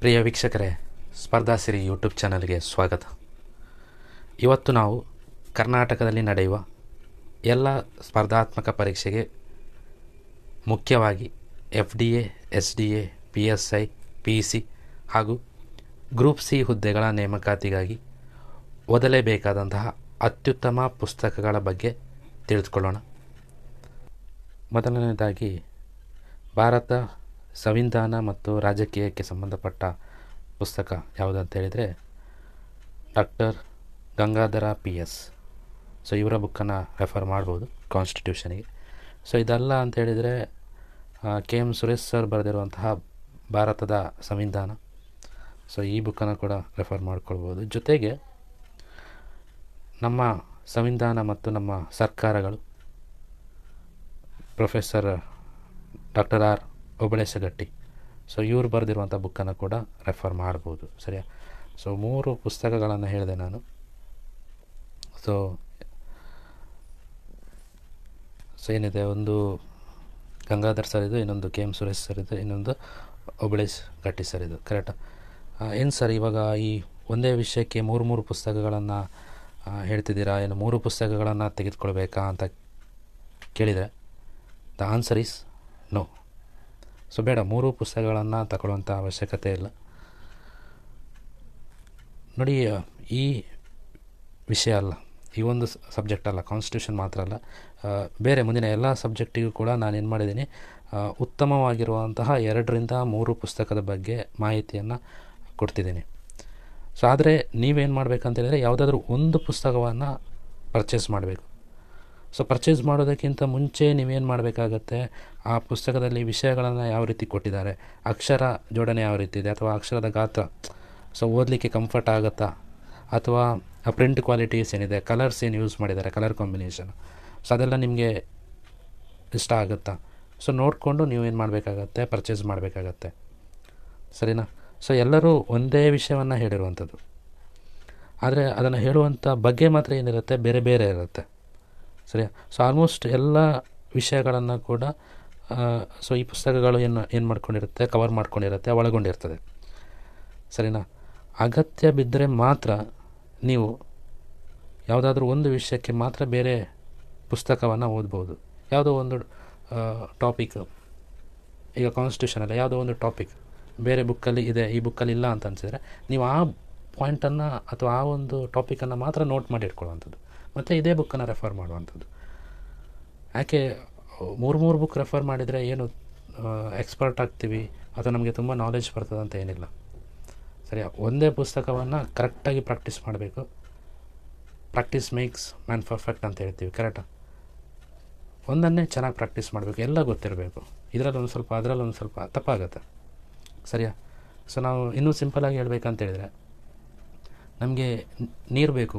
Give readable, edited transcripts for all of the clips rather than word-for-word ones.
ಪ್ರಿಯ ವೀಕ್ಷಕರೇ, ಸ್ಪರ್ಧಾಸಿರಿ ಯೂಟ್ಯೂಬ್ ಚಾನಲ್ಗೆ ಸ್ವಾಗತ. ಇವತ್ತು ನಾವು ಕರ್ನಾಟಕದಲ್ಲಿ ನಡೆಯುವ ಎಲ್ಲ ಸ್ಪರ್ಧಾತ್ಮಕ ಪರೀಕ್ಷೆಗೆ ಮುಖ್ಯವಾಗಿ FDA, SDA, PSI, PC ಹಾಗೂ ಗ್ರೂಪ್ ಸಿ ಹುದ್ದೆಗಳ ನೇಮಕಾತಿಗಾಗಿ ಓದಲೇಬೇಕಾದಂತಹ ಅತ್ಯುತ್ತಮ ಪುಸ್ತಕಗಳ ಬಗ್ಗೆ ತಿಳಿದುಕೊಳ್ಳೋಣ. ಮೊದಲನೇದಾಗಿ ಭಾರತ ಸಂವಿಧಾನ ಮತ್ತು ರಾಜಕೀಯಕ್ಕೆ ಸಂಬಂಧಪಟ್ಟ ಪುಸ್ತಕ ಯಾವುದಂತ ಹೇಳಿದರೆ ಡಾಕ್ಟರ್ ಗಂಗಾಧರ PS. ಸೊ ಇವರ ಬುಕ್ಕನ್ನು ರೆಫರ್ ಮಾಡ್ಬೋದು ಕಾನ್ಸ್ಟಿಟ್ಯೂಷನಿಗೆ. ಸೊ ಇದಲ್ಲ ಅಂತ ಹೇಳಿದರೆ KM ಸುರೇಶ್ ಸರ್ ಬರೆದಿರುವಂತಹ ಭಾರತದ ಸಂವಿಧಾನ. ಸೊ ಈ ಬುಕ್ಕನ್ನು ಕೂಡ ರೆಫರ್ ಮಾಡ್ಕೊಳ್ಬೋದು. ಜೊತೆಗೆ ನಮ್ಮ ಸಂವಿಧಾನ ಮತ್ತು ನಮ್ಮ ಸರ್ಕಾರಗಳು ಪ್ರೊಫೆಸರ್ ಡಾಕ್ಟರ್ R ಓಬಳೇಶಗಟ್ಟಿ. ಸೊ ಇವರು ಬರೆದಿರುವಂಥ ಬುಕ್ಕನ್ನು ಕೂಡ ರೆಫರ್ ಮಾಡ್ಬೋದು. ಸರಿಯಾ? ಸೊ 3 ಪುಸ್ತಕಗಳನ್ನು ಹೇಳಿದೆ ನಾನು. ಸೊ ಏನಿದೆ, ಒಂದು ಗಂಗಾಧರ್ ಸರ್ ಇದು, ಇನ್ನೊಂದು KM ಸುರೇಶ್ ಸರ್ ಇದು, ಇನ್ನೊಂದು ಓಬಳೇಶ್ ಗಟ್ಟಿ ಸರ್ ಇದು. ಕರೆಕ್ಟಾ? ಏನು ಸರ್ ಇವಾಗ ಈ ಒಂದೇ ವಿಷಯಕ್ಕೆ 3 ಪುಸ್ತಕಗಳನ್ನು ಹೇಳ್ತಿದ್ದೀರಾ, ಏನು 3 ಪುಸ್ತಕಗಳನ್ನು ತೆಗೆದುಕೊಳ್ಬೇಕಾ ಅಂತ ಕೇಳಿದರೆ the answer is no. So ಬೇಡ, 3 ಪುಸ್ತಕಗಳನ್ನು ತಗೊಳ್ಳುವಂಥ ಅವಶ್ಯಕತೆ ಇಲ್ಲ. ನೋಡಿ, ಈ ವಿಷಯ ಅಲ್ಲ, ಈ ಒಂದು ಸಬ್ಜೆಕ್ಟ್ ಅಲ್ಲ, ಕಾನ್ಸ್ಟಿಟ್ಯೂಷನ್ ಮಾತ್ರ ಅಲ್ಲ, ಬೇರೆ ಮುಂದಿನ ಎಲ್ಲ ಸಬ್ಜೆಕ್ಟಿಗೂ ಕೂಡ ನಾನೇನು ಮಾಡಿದ್ದೀನಿ, ಉತ್ತಮವಾಗಿರುವಂತಹ 2ರಿಂದ 3 ಪುಸ್ತಕದ ಬಗ್ಗೆ ಮಾಹಿತಿಯನ್ನು ಕೊಡ್ತಿದ್ದೀನಿ. ಸೊ ಆದರೆ ನೀವೇನು ಮಾಡಬೇಕಂತ ಹೇಳಿದರೆ ಯಾವುದಾದ್ರೂ ಒಂದು ಪುಸ್ತಕವನ್ನು ಪರ್ಚೇಸ್ ಮಾಡಬೇಕು. ಸೊ ಪರ್ಚೇಸ್ ಮಾಡೋದಕ್ಕಿಂತ ಮುಂಚೆ ನೀವೇನು ಮಾಡಬೇಕಾಗತ್ತೆ, ಆ ಪುಸ್ತಕದಲ್ಲಿ ವಿಷಯಗಳನ್ನು ಯಾವ ರೀತಿ ಕೊಟ್ಟಿದ್ದಾರೆ, ಅಕ್ಷರ ಜೋಡಣೆ ಯಾವ ರೀತಿ ಇದೆ, ಅಥವಾ ಅಕ್ಷರದ ಗಾತ್ರ, ಸೊ ಓದಲಿಕ್ಕೆ ಕಂಫರ್ಟ್ ಆಗುತ್ತಾ, ಅಥವಾ ಆ ಪ್ರಿಂಟ್ ಕ್ವಾಲಿಟೀಸ್ ಏನಿದೆ, ಕಲರ್ಸ್ ಏನು ಯೂಸ್ ಮಾಡಿದ್ದಾರೆ, ಕಲರ್ ಕಾಂಬಿನೇಷನ್, ಸೊ ಅದೆಲ್ಲ ನಿಮಗೆ ಇಷ್ಟ ಆಗುತ್ತಾ, ಸೊ ನೋಡಿಕೊಂಡು ನೀವೇನು ಮಾಡಬೇಕಾಗತ್ತೆ, ಪರ್ಚೇಸ್ ಮಾಡಬೇಕಾಗತ್ತೆ. ಸರಿನಾ? ಸೊ ಎಲ್ಲರೂ ಒಂದೇ ವಿಷಯವನ್ನು ಹೇಳಿರುವಂಥದ್ದು, ಆದರೆ ಅದನ್ನು ಹೇಳುವಂಥ ಬಗ್ಗೆ ಮಾತ್ರ ಏನಿರುತ್ತೆ, ಬೇರೆ ಬೇರೆ ಇರುತ್ತೆ. ಸರಿಯಾ? ಸೊ ಆಲ್ಮೋಸ್ಟ್ ಎಲ್ಲ ವಿಷಯಗಳನ್ನು ಕೂಡ ಸೊ ಈ ಪುಸ್ತಕಗಳು ಏನು ಮಾಡ್ಕೊಂಡಿರುತ್ತೆ, ಕವರ್ ಮಾಡ್ಕೊಂಡಿರುತ್ತೆ, ಒಳಗೊಂಡಿರ್ತದೆ. ಸರಿನಾ? ಅಗತ್ಯ ಬಿದ್ದರೆ ಮಾತ್ರ ನೀವು ಯಾವುದಾದ್ರೂ ಒಂದು ವಿಷಯಕ್ಕೆ ಮಾತ್ರ ಬೇರೆ ಪುಸ್ತಕವನ್ನು ಓದ್ಬೋದು. ಯಾವುದೋ ಒಂದು ಟಾಪಿಕ್, ಈಗ ಕಾನ್ಸ್ಟಿಟ್ಯೂಷನಲ್ಲಿ ಯಾವುದೋ ಒಂದು ಟಾಪಿಕ್ ಬೇರೆ ಬುಕ್ಕಲ್ಲಿ ಇದೆ, ಈ ಬುಕ್ಕಲ್ಲಿ ಇಲ್ಲ ಅಂತ ಅನಿಸಿದರೆ ನೀವು ಆ ಪಾಯಿಂಟನ್ನು ಅಥವಾ ಆ ಒಂದು ಟಾಪಿಕನ್ನು ಮಾತ್ರ ನೋಟ್ ಮಾಡಿ ಇಟ್ಕೊಳ್ಳುವಂಥದ್ದು, ಮತ್ತು ಇದೇ ಬುಕ್ಕನ್ನು ರೆಫರ್ ಮಾಡುವಂಥದ್ದು. ಯಾಕೆ 3 ಬುಕ್ ರೆಫರ್ ಮಾಡಿದರೆ ಏನು ಎಕ್ಸ್ಪರ್ಟ್ ಆಗ್ತೀವಿ ಅಥವಾ ನಮಗೆ ತುಂಬ ನಾಲೆಜ್ ಬರ್ತದೆ ಅಂತ ಏನಿಲ್ಲ. ಸರಿಯಾ? ಒಂದೇ ಪುಸ್ತಕವನ್ನು ಕರೆಕ್ಟಾಗಿ ಪ್ರಾಕ್ಟೀಸ್ ಮಾಡಬೇಕು. ಪ್ರಾಕ್ಟೀಸ್ ಮೇಕ್ಸ್ ಮ್ಯಾನ್ ಪರ್ಫೆಕ್ಟ್ ಅಂತ ಹೇಳ್ತೀವಿ. ಕರೆಕ್ಟಾ? ಒಂದನ್ನೇ ಚೆನ್ನಾಗಿ ಪ್ರಾಕ್ಟೀಸ್ ಮಾಡಬೇಕು, ಎಲ್ಲ ಗೊತ್ತಿರಬೇಕು. ಇದರಲ್ಲೊಂದು ಸ್ವಲ್ಪ, ಅದರಲ್ಲೊಂದು ಸ್ವಲ್ಪ ತಪ್ಪಾಗುತ್ತೆ. ಸರಿಯಾ? ಸೊ ನಾವು ಇನ್ನೂ ಸಿಂಪಲಾಗಿ ಹೇಳ್ಬೇಕಂತ ಹೇಳಿದರೆ, ನಮಗೆ ನೀರು ಬೇಕು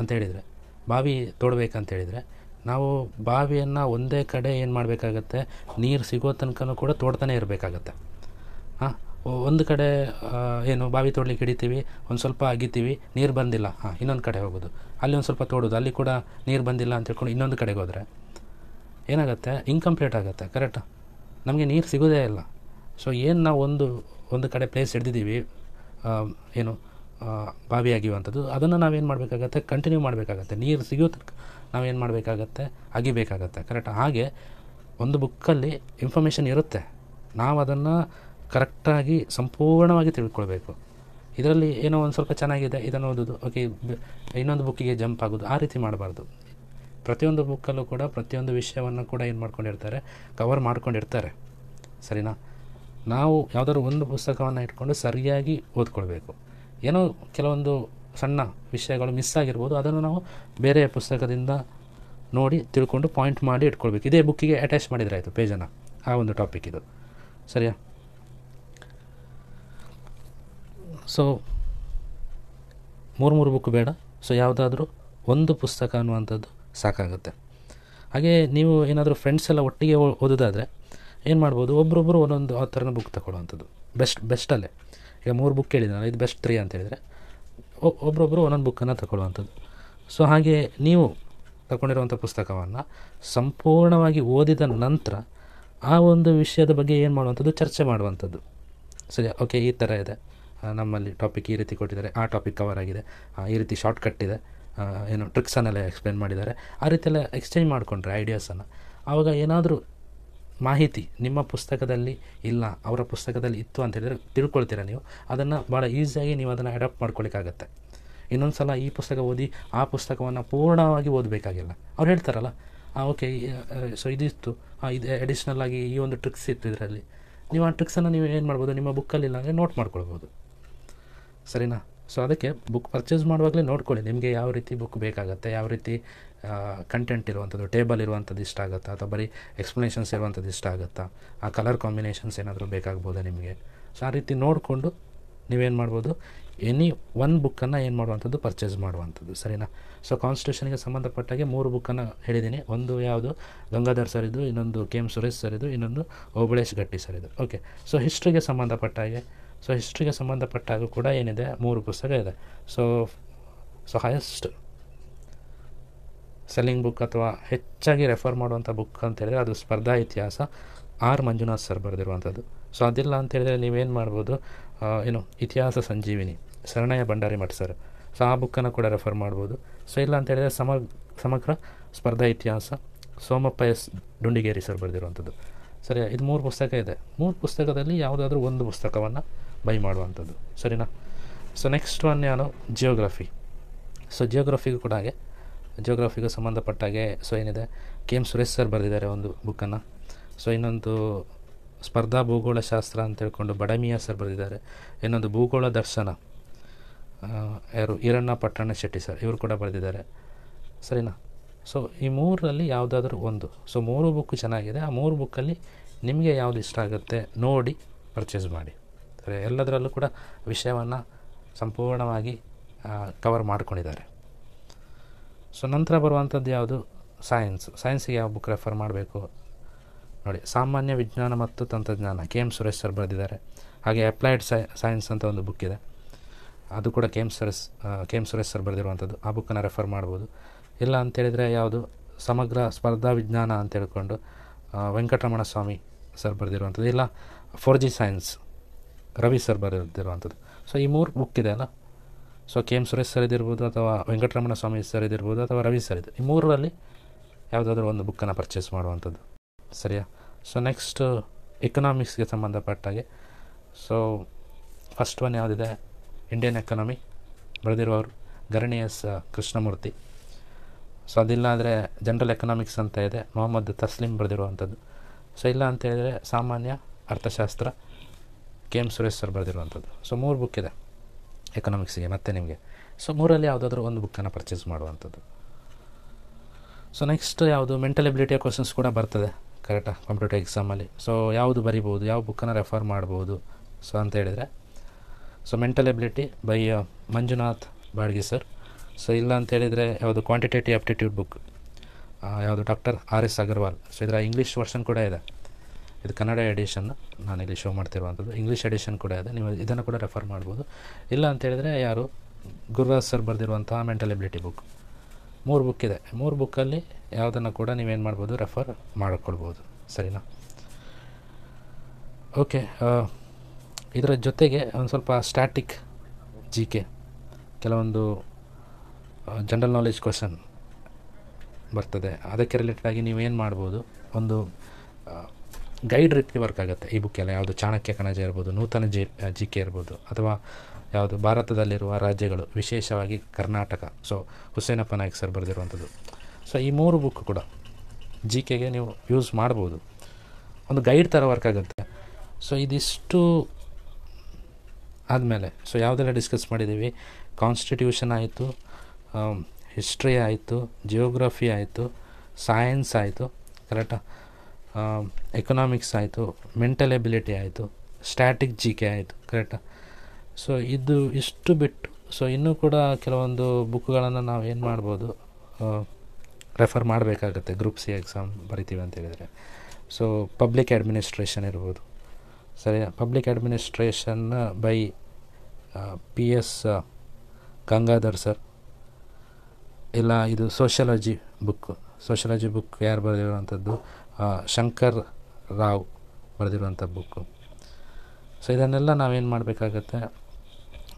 ಅಂತ ಹೇಳಿದರೆ, ಬಾವಿ ತೋಡಬೇಕಂತ ಹೇಳಿದರೆ, ನಾವು ಬಾವಿಯನ್ನು ಒಂದೇ ಕಡೆ ಏನು ಮಾಡಬೇಕಾಗತ್ತೆ, ನೀರು ಸಿಗೋ ತನಕ ಕೂಡ ತೋಡ್ತಾನೆ ಇರಬೇಕಾಗತ್ತೆ. ಒಂದು ಕಡೆ ಏನು ಬಾವಿ ತೋಡ್ಲಿಕ್ಕೆ ಹಿಡಿತೀವಿ, ಒಂದು ಸ್ವಲ್ಪ ಅಗಿತೀವಿ, ನೀರು ಬಂದಿಲ್ಲ, ಇನ್ನೊಂದು ಕಡೆ ಹೋಗೋದು, ಅಲ್ಲಿ ಒಂದು ಸ್ವಲ್ಪ ತೋಡೋದು, ಅಲ್ಲಿ ಕೂಡ ನೀರು ಬಂದಿಲ್ಲ ಅಂತ ಹೇಳ್ಕೊಂಡು ಇನ್ನೊಂದು ಕಡೆಗೆ ಹೋದರೆ ಏನಾಗುತ್ತೆ, ಇನ್ಕಂಪ್ಲೀಟ್ ಆಗುತ್ತೆ. ಕರೆಕ್ಟಾ? ನಮಗೆ ನೀರು ಸಿಗೋದೇ ಇಲ್ಲ. ಸೊ ಏನು ನಾವು ಒಂದು ಕಡೆ ಪ್ಲೇಸ್ ಹಿಡ್ದಿದ್ದೀವಿ, ಏನು ಬಾವಿ ಅಗಿಯುವಂಥದ್ದು, ಅದನ್ನು ನಾವೇನು ಮಾಡಬೇಕಾಗತ್ತೆ, ಕಂಟಿನ್ಯೂ ಮಾಡಬೇಕಾಗತ್ತೆ. ನೀರು ಸಿಗೋ ತನಕ ನಾವೇನು ಮಾಡಬೇಕಾಗತ್ತೆ, ಅಗಿಬೇಕಾಗತ್ತೆ. ಕರೆಕ್ಟಾ? ಹಾಗೆ ಒಂದು ಬುಕ್ಕಲ್ಲಿ ಇನ್ಫಾರ್ಮೇಷನ್ ಇರುತ್ತೆ, ನಾವು ಅದನ್ನು ಕರೆಕ್ಟಾಗಿ ಸಂಪೂರ್ಣವಾಗಿ ತಿಳ್ಕೊಳ್ಬೇಕು. ಇದರಲ್ಲಿ ಏನೋ ಒಂದು ಸ್ವಲ್ಪ ಚೆನ್ನಾಗಿದೆ, ಇದನ್ನು ಓದೋದು, ಓಕೆ ಇನ್ನೊಂದು ಬುಕ್ಕಿಗೆ ಜಂಪ್ ಆಗೋದು, ಆ ರೀತಿ ಮಾಡಬಾರ್ದು. ಪ್ರತಿಯೊಂದು ಬುಕ್ಕಲ್ಲೂ ಕೂಡ ಪ್ರತಿಯೊಂದು ವಿಷಯವನ್ನು ಕೂಡ ಏನು ಮಾಡ್ಕೊಂಡಿರ್ತಾರೆ, ಕವರ್ ಮಾಡ್ಕೊಂಡಿರ್ತಾರೆ. ಸರಿನಾ? ನಾವು ಯಾವುದಾದ್ರು ಒಂದು ಪುಸ್ತಕವನ್ನು ಇಟ್ಕೊಂಡು ಸರಿಯಾಗಿ ಓದ್ಕೊಳ್ಬೇಕು. ಏನೋ ಕೆಲವೊಂದು ಸಣ್ಣ ವಿಷಯಗಳು ಮಿಸ್ ಆಗಿರ್ಬೋದು, ಅದನ್ನು ನಾವು ಬೇರೆ ಪುಸ್ತಕದಿಂದ ನೋಡಿ ತಿಳ್ಕೊಂಡು ಪಾಯಿಂಟ್ ಮಾಡಿ ಇಟ್ಕೊಳ್ಬೇಕು. ಇದೇ ಬುಕ್ಕಿಗೆ ಅಟ್ಯಾಚ್ ಮಾಡಿದರೆ ಆಯಿತು ಪೇಜನ್ನು, ಆ ಒಂದು ಟಾಪಿಕ್ ಇದು. ಸರಿಯಾ? ಸೊ 3 ಬುಕ್ ಬೇಡ. ಸೊ ಯಾವುದಾದ್ರೂ ಒಂದು ಪುಸ್ತಕ ಅನ್ನುವಂಥದ್ದು ಸಾಕಾಗುತ್ತೆ. ಹಾಗೆ ನೀವು ಏನಾದರೂ ಫ್ರೆಂಡ್ಸ್ ಎಲ್ಲ ಒಟ್ಟಿಗೆ ಓದೋದಾದರೆ ಏನು ಮಾಡ್ಬೋದು, ಒಬ್ಬರೊಬ್ಬರು ಒಂದೊಂದು ಆ ಥರನ ಬುಕ್ ತಗೊಳ್ಳುವಂಥದ್ದು ಬೆಸ್ಟಲ್ಲೇ. ಈಗ 3 ಬುಕ್ ಹೇಳಿದ್ನಲ್ಲ, ಇದು ಬೆಸ್ಟ್ 3 ಅಂತ ಹೇಳಿದರೆ ಒಬ್ಬರೊಬ್ಬರು ಒಂದೊಂದು ಬುಕ್ಕನ್ನು ತಗೊಳ್ಳುವಂಥದ್ದು. ಸೊ ಹಾಗೆ ನೀವು ತಗೊಂಡಿರುವಂಥ ಪುಸ್ತಕವನ್ನು ಸಂಪೂರ್ಣವಾಗಿ ಓದಿದ ನಂತರ ಆ ಒಂದು ವಿಷಯದ ಬಗ್ಗೆ ಏನು ಮಾಡುವಂಥದ್ದು, ಚರ್ಚೆ ಮಾಡುವಂಥದ್ದು. ಸರಿ, ಓಕೆ, ಈ ಥರ ಇದೆ ನಮ್ಮಲ್ಲಿ ಟಾಪಿಕ್, ಈ ರೀತಿ ಕೊಟ್ಟಿದ್ದಾರೆ, ಆ ಟಾಪಿಕ್ ಕವರ್ ಆಗಿದೆ, ಈ ರೀತಿ ಶಾರ್ಟ್ ಕಟ್ ಇದೆ, ಏನು ಟ್ರಿಕ್ಸನ್ನೆಲ್ಲ ಎಕ್ಸ್ಪ್ಲೇನ್ ಮಾಡಿದ್ದಾರೆ. ಆ ರೀತಿಯೆಲ್ಲ ಎಕ್ಸ್ಚೇಂಜ್ ಮಾಡಿಕೊಂಡ್ರೆ ಐಡಿಯಾಸನ್ನು, ಆವಾಗ ಏನಾದರೂ ಮಾಹಿತಿ ನಿಮ್ಮ ಪುಸ್ತಕದಲ್ಲಿ ಇಲ್ಲ, ಅವರ ಪುಸ್ತಕದಲ್ಲಿ ಇತ್ತು ಅಂತ ಹೇಳಿದರೆ ತಿಳ್ಕೊಳ್ತೀರ ನೀವು. ಅದನ್ನು ಭಾಳ ಈಸಿಯಾಗಿ ನೀವು ಅದನ್ನು ಅಡಾಪ್ಟ್ ಮಾಡ್ಕೊಳ್ಳಿಕ್ಕಾಗತ್ತೆ. ಇನ್ನೊಂದು ಸಲ ಈ ಪುಸ್ತಕ ಓದಿ ಆ ಪುಸ್ತಕವನ್ನು ಪೂರ್ಣವಾಗಿ ಓದಬೇಕಾಗಿಲ್ಲ. ಅವ್ರು ಹೇಳ್ತಾರಲ್ಲ, ಓಕೆ, ಸೊ ಇದಿತ್ತು, ಇದು ಅಡಿಷ್ನಲ್ ಆಗಿ ಈ ಒಂದು ಟ್ರಿಕ್ಸ್ ಇತ್ತು ಇದರಲ್ಲಿ, ನೀವು ಆ ಟ್ರಿಕ್ಸನ್ನು ನೀವು ಏನು ಮಾಡ್ಬೋದು, ನಿಮ್ಮ ಬುಕ್ಕಲ್ಲಿ ಇಲ್ಲ ಅಂದರೆ ನೋಟ್ ಮಾಡ್ಕೊಳ್ಬೋದು. ಸರಿನಾ? ಸೊ ಅದಕ್ಕೆ ಬುಕ್ ಪರ್ಚೇಸ್ ಮಾಡುವಾಗಲೇ ನೋಡ್ಕೊಳ್ಳಿ, ನಿಮಗೆ ಯಾವ ರೀತಿ ಬುಕ್ ಬೇಕಾಗುತ್ತೆ, ಯಾವ ರೀತಿ ಕಂಟೆಂಟ್ ಇರುವಂಥದ್ದು, ಟೇಬಲ್ ಇರುವಂಥದ್ದು ಇಷ್ಟ ಆಗುತ್ತಾ, ಅಥವಾ ಬರೀ ಎಕ್ಸ್ಪ್ಲನೇಷನ್ಸ್ ಇರುವಂಥದ್ದು ಇಷ್ಟ ಆಗುತ್ತಾ, ಆ ಕಲರ್ ಕಾಂಬಿನೇಷನ್ಸ್ ಏನಾದರೂ ಬೇಕಾಗ್ಬೋದಾ ನಿಮಗೆ. ಸೊ ಆ ರೀತಿ ನೋಡಿಕೊಂಡು ನೀವೇನು ಮಾಡ್ಬೋದು, ಎನಿ ಒನ್ ಬುಕ್ಕನ್ನು ಏನು ಮಾಡುವಂಥದ್ದು, ಪರ್ಚೇಸ್ ಮಾಡುವಂಥದ್ದು. ಸರಿನಾ? ಸೊ ಕಾನ್ಸ್ಟಿಟ್ಯೂಷನ್ಗೆ ಸಂಬಂಧಪಟ್ಟಾಗೆ 3 ಬುಕ್ಕನ್ನು ಹೇಳಿದ್ದೀನಿ. ಒಂದು ಯಾವುದು ಗಂಗಾಧರ್ ಸರ್ ಇದು, ಇನ್ನೊಂದು ಕೆ ಎಮ್ ಸುರೇಶ್ ಸರ್ ಇದು, ಇನ್ನೊಂದು ಓಬಳೇಶ್ ಗಟ್ಟಿ ಸರ್ ಇದು. ಓಕೆ, ಸೊ ಹಿಸ್ಟ್ರಿಗೆ ಸಂಬಂಧಪಟ್ಟಾಗ ಕೂಡ ಏನಿದೆ, 3 ಪುಸ್ತಕ ಇದೆ. ಸೊ ಹೈಯೆಸ್ಟ್ ಸೆಲ್ಲಿಂಗ್ ಬುಕ್ ಅಥವಾ ಹೆಚ್ಚಾಗಿ ರೆಫರ್ ಮಾಡುವಂಥ ಬುಕ್ ಅಂತ ಹೇಳಿದರೆ ಅದು ಸ್ಪರ್ಧಾ ಇತಿಹಾಸ, ಆರ್ ಮಂಜುನಾಥ್ ಸರ್ ಬರೆದಿರುವಂಥದ್ದು. ಸೊ ಅದಿಲ್ಲ ಅಂತ ಹೇಳಿದರೆ ನೀವೇನು ಮಾಡ್ಬೋದು, ಇತಿಹಾಸ ಸಂಜೀವಿನಿ, ಶರಣಯ್ಯ ಭಂಡಾರಿ ಮಠ ಸರ್, ಸೊ ಆ ಬುಕ್ಕನ್ನು ಕೂಡ ರೆಫರ್ ಮಾಡ್ಬೋದು. ಸೊ ಇಲ್ಲ ಅಂತ ಹೇಳಿದರೆ ಸಮಗ್ರ ಸ್ಪರ್ಧಾ ಇತಿಹಾಸ, ಸೋಮಪ್ಪ ಎಸ್ ಡುಂಡಿಗೇರಿ ಸರ್ ಬರೆದಿರುವಂಥದ್ದು. ಸರಿ, ಇದು 3 ಪುಸ್ತಕ ಇದೆ. 3 ಪುಸ್ತಕದಲ್ಲಿ ಯಾವುದಾದ್ರೂ ಒಂದು ಪುಸ್ತಕವನ್ನು ಬೈ ಮಾಡುವಂಥದ್ದು. ಸರಿನಾ? So next one geography. So ಜಿಯೋಗ್ರಫಿಗೂ ಕೂಡ ಹಾಗೆ, ಜಿಯೋಗ್ರಫಿಗೂ ಸಂಬಂಧಪಟ್ಟಾಗೆ ಸೊ ಏನಿದೆ, ಕೆ ಎಮ್ ಸುರೇಶ್ ಸರ್ ಬರೆದಿದ್ದಾರೆ ಒಂದು ಬುಕ್ಕನ್ನು. ಸೊ ಇನ್ನೊಂದು ಸ್ಪರ್ಧಾ ಭೂಗೋಳಶಾಸ್ತ್ರ ಅಂತ ಹೇಳ್ಕೊಂಡು ಬಡಮಿಯಾ ಸರ್ ಬರೆದಿದ್ದಾರೆ. ಇನ್ನೊಂದು ಭೂಗೋಳ ದರ್ಶನ, ಯಾರು ಈರಣ್ಣ ಪಟ್ಟಣ ಶೆಟ್ಟಿ ಸರ್, ಇವರು ಕೂಡ ಬರೆದಿದ್ದಾರೆ. ಸರಿನಾ? ಸೊ ಈ 3ರಲ್ಲಿ ಯಾವುದಾದ್ರೂ ಒಂದು, ಸೊ 3 ಬುಕ್ ಚೆನ್ನಾಗಿದೆ. ಆ 3 ಬುಕ್ಕಲ್ಲಿ ನಿಮಗೆ ಯಾವುದು ಇಷ್ಟ ಆಗುತ್ತೆ ನೋಡಿ ಪರ್ಚೇಸ್ ಮಾಡಿ. ಸರಿ, ಎಲ್ಲದರಲ್ಲೂ ಕೂಡ ವಿಷಯವನ್ನು ಸಂಪೂರ್ಣವಾಗಿ ಕವರ್ ಮಾಡ್ಕೊಂಡಿದ್ದಾರೆ. ಸೊ ನಂತರ ಬರುವಂಥದ್ದು ಯಾವುದು, ಸೈನ್ಸಿಗೆ ಯಾವ ಬುಕ್ ರೆಫರ್ ಮಾಡಬೇಕು ನೋಡಿ. ಸಾಮಾನ್ಯ ವಿಜ್ಞಾನ ಮತ್ತು ತಂತ್ರಜ್ಞಾನ, ಕೆ ಎಮ್ ಸುರೇಶ್ ಸರ್ ಬರೆದಿದ್ದಾರೆ. ಹಾಗೆ ಅಪ್ಲೈಡ್ ಸೈನ್ಸ್ ಅಂತ ಒಂದು ಬುಕ್ ಇದೆ, ಅದು ಕೂಡ ಕೆ ಎಮ್ ಸುರೇಶ್ ಸರ್ ಬರೆದಿರುವಂಥದ್ದು. ಆ ಬುಕ್ಕನ್ನು ರೆಫರ್ ಮಾಡ್ಬೋದು. ಇಲ್ಲ ಅಂತೇಳಿದರೆ ಯಾವುದು, ಸಮಗ್ರ ಸ್ಪರ್ಧಾ ವಿಜ್ಞಾನ ಅಂತ ಹೇಳ್ಕೊಂಡು ವೆಂಕಟರಮಣ ಸ್ವಾಮಿ ಸರ್ ಬರೆದಿರುವಂಥದ್ದು. ಇಲ್ಲ 4G ಸೈನ್ಸ್, ರವಿ ಸರ್ ಬರೆದಿರುವಂಥದ್ದು. ಸೊ ಈ 3 ಬುಕ್ ಇದೆ ಅಲ್ಲ, so K M Suresh sir ಇದಿರ್ಬೋದು, ಅಥವಾ ವೆಂಕಟರಮಣ ಸ್ವಾಮಿ ಸರ್ ಇದಿರ್ಬೋದು, ಅಥವಾ ರವಿ ಸರ್ ಇದೆ. ಈ 3ರಲ್ಲಿ ಯಾವುದಾದ್ರೂ ಒಂದು ಬುಕ್ಕನ್ನು ಪರ್ಚೇಸ್ ಮಾಡುವಂಥದ್ದು. ಸರಿಯಾ? ಸೊ ನೆಕ್ಸ್ಟು ಎಕನಾಮಿಕ್ಸ್ಗೆ ಸಂಬಂಧಪಟ್ಟಾಗೆ, ಸೊ ಫಸ್ಟ್ ಒನ್ ಯಾವುದಿದೆ, ಇಂಡಿಯನ್ ಎಕನಾಮಿ, ಬರೆದಿರುವವರು ಗರಣಿ ಎಸ್ ಕೃಷ್ಣಮೂರ್ತಿ. ಸೊ ಅದಿಲ್ಲ ಅಂದರೆ ಜನರಲ್ ಎಕನಾಮಿಕ್ಸ್ ಅಂತ ಇದೆ, ಮೊಹಮ್ಮದ್ ತಸ್ಲೀಂ ಬರೆದಿರುವಂಥದ್ದು. ಸೊ ಇಲ್ಲ ಅಂತ ಹೇಳಿದರೆ ಸಾಮಾನ್ಯ ಅರ್ಥಶಾಸ್ತ್ರ, ಕೆ ಎಮ್ ಸುರೇಶ್ ಸರ್ ಬರೆದಿರುವಂಥದ್ದು. ಸೊ 3 ಬುಕ್ ಇದೆ ಎಕನಾಮಿಕ್ಸಿಗೆ ಮತ್ತೆ ನಿಮಗೆ. ಸೊ 3ರಲ್ಲಿ ಯಾವುದಾದ್ರೂ ಒಂದು ಬುಕ್ಕನ್ನು ಪರ್ಚೇಸ್ ಮಾಡುವಂಥದ್ದು. ಸೊ ನೆಕ್ಸ್ಟ್ ಯಾವುದು, ಮೆಂಟಲ್ ಎಬಿಲಿಟಿಯ ಕ್ವಶನ್ಸ್ ಕೂಡ ಬರ್ತದೆ ಕರೆಕ್ಟಾ ಕಾಂಪಿಟೇಟಿವ್ ಎಕ್ಸಾಮಲ್ಲಿ. ಸೊ ಯಾವುದು ಬರಿಬೋದು, ಯಾವ ಬುಕ್ಕನ್ನು ರೆಫರ್ ಮಾಡ್ಬೋದು ಸೊ ಅಂತ ಹೇಳಿದರೆ, so mental ability by Manjunath ಬಾಡ್ಗಿ ಸರ್. ಸೊ ಇಲ್ಲ ಅಂತ ಹೇಳಿದರೆ ಯಾವುದು, ಕ್ವಾಂಟಿಟೇಟಿವ್ ಆಪ್ಟಿಟ್ಯೂಡ್ ಬುಕ್, ಯಾವುದು ಡಾಕ್ಟರ್ RS ಅಗರ್ವಾಲ್. ಸೊ ಇದರ ಇಂಗ್ಲೀಷ್ ವರ್ಷನ್ ಕೂಡ ಇದೆ, ಇದು ಕನ್ನಡ ಎಡಿಷನ್ ನಾನಿಲ್ಲಿ ಶೋ ಮಾಡ್ತಿರುವಂಥದ್ದು. ಇಂಗ್ಲೀಷ್ ಎಡಿಷನ್ ಕೂಡ ಇದೆ, ನೀವು ಇದನ್ನು ಕೂಡ ರೆಫರ್ ಮಾಡ್ಬೋದು. ಇಲ್ಲ ಅಂತೇಳಿದರೆ ಯಾರು, ಗುರುರಾಜ್ ಸರ್ ಬರೆದಿರುವಂತಹ ಮೆಂಟಲ್ ಎಬಿಲಿಟಿ ಬುಕ್. 3 ಬುಕ್ ಇದೆ. 3 ಬುಕ್ಕಲ್ಲಿ ಯಾವುದನ್ನು ಕೂಡ ನೀವೇನು ಮಾಡ್ಬೋದು, ರೆಫರ್ ಮಾಡಿಕೊಳ್ಬೋದು. ಸರಿನಾ? ಓಕೆ, ಇದರ ಜೊತೆಗೆ ಒಂದು ಸ್ವಲ್ಪ ಸ್ಟ್ಯಾಟಿಕ್ GK, ಕೆಲವೊಂದು ಜನರಲ್ ನಾಲೆಜ್ ಕ್ವಶನ್ ಬರ್ತದೆ. ಅದಕ್ಕೆ ರಿಲೇಟೆಡಾಗಿ ನೀವೇನು ಮಾಡ್ಬೋದು, ಒಂದು ಗೈಡ್ ರೀತಿ ವರ್ಕ್ ಆಗುತ್ತೆ ಈ ಬುಕ್ಕೆಲ್ಲ. ಯಾವುದು ಚಾಣಕ್ಯ ಕಣಜ ಇರ್ಬೋದು, ನೂತನ GK ಇರ್ಬೋದು, ಅಥವಾ ಯಾವುದು ಭಾರತದಲ್ಲಿರುವ ರಾಜ್ಯಗಳು, ವಿಶೇಷವಾಗಿ ಕರ್ನಾಟಕ, ಸೊ ಹುಸೇನಪ್ಪ ನಾಯ್ಕ್ ಸರ್ ಬರೆದಿರುವಂಥದ್ದು. ಸೊ ಈ 3 ಬುಕ್ ಕೂಡ GKಗೆ ನೀವು ಯೂಸ್ ಮಾಡ್ಬೋದು, ಒಂದು ಗೈಡ್ ಥರ ವರ್ಕ್ ಆಗುತ್ತೆ. ಸೊ ಇದಿಷ್ಟು ಆದಮೇಲೆ ಸೊ ಯಾವುದೆಲ್ಲ ಡಿಸ್ಕಸ್ ಮಾಡಿದ್ದೀವಿ, ಕಾನ್ಸ್ಟಿಟ್ಯೂಷನ್ ಆಯಿತು, ಹಿಸ್ಟ್ರಿ ಆಯಿತು, ಜಿಯೋಗ್ರಫಿ ಆಯಿತು, ಸೈನ್ಸ್ ಆಯಿತು, ಕರೆಕ್ಟಾ, ಎಕನಾಮಿಕ್ಸ್ ಆಯಿತು, ಮೆಂಟಲ್ ಎಬಿಲಿಟಿ ಆಯಿತು, ಸ್ಟ್ಯಾಟಿಕ್ GK ಆಯಿತು, ಕರೆಕ್ಟಾ. ಸೊ ಇಷ್ಟು ಬಿಟ್ಟು ಸೊ ಇನ್ನೂ ಕೂಡ ಕೆಲವೊಂದು ಬುಕ್ಗಳನ್ನು ನಾವು ಏನು ಮಾಡ್ಬೋದು, ರೆಫರ್ ಮಾಡಬೇಕಾಗತ್ತೆ ಗ್ರೂಪ್ C ಎಕ್ಸಾಮ್ ಬರಿತೀವಿ ಅಂತ ಹೇಳಿದರೆ. ಸೊ ಪಬ್ಲಿಕ್ ಅಡ್ಮಿನಿಸ್ಟ್ರೇಷನ್ ಇರ್ಬೋದು, ಸರಿ, public administration by PS Gangadhar sir. ಇಲ್ಲ ಇದು ಸೋಷಿಯಾಲಜಿ ಬುಕ್ ಯಾರು ಬರೆದಿರುವಂಥದ್ದು, ಶಂಕರ್ ರಾವ್ ಬರೆದಿರುವಂಥ ಬುಕ್ಕು. ಸೊ ಇದನ್ನೆಲ್ಲ ನಾವೇನು ಮಾಡಬೇಕಾಗತ್ತೆ,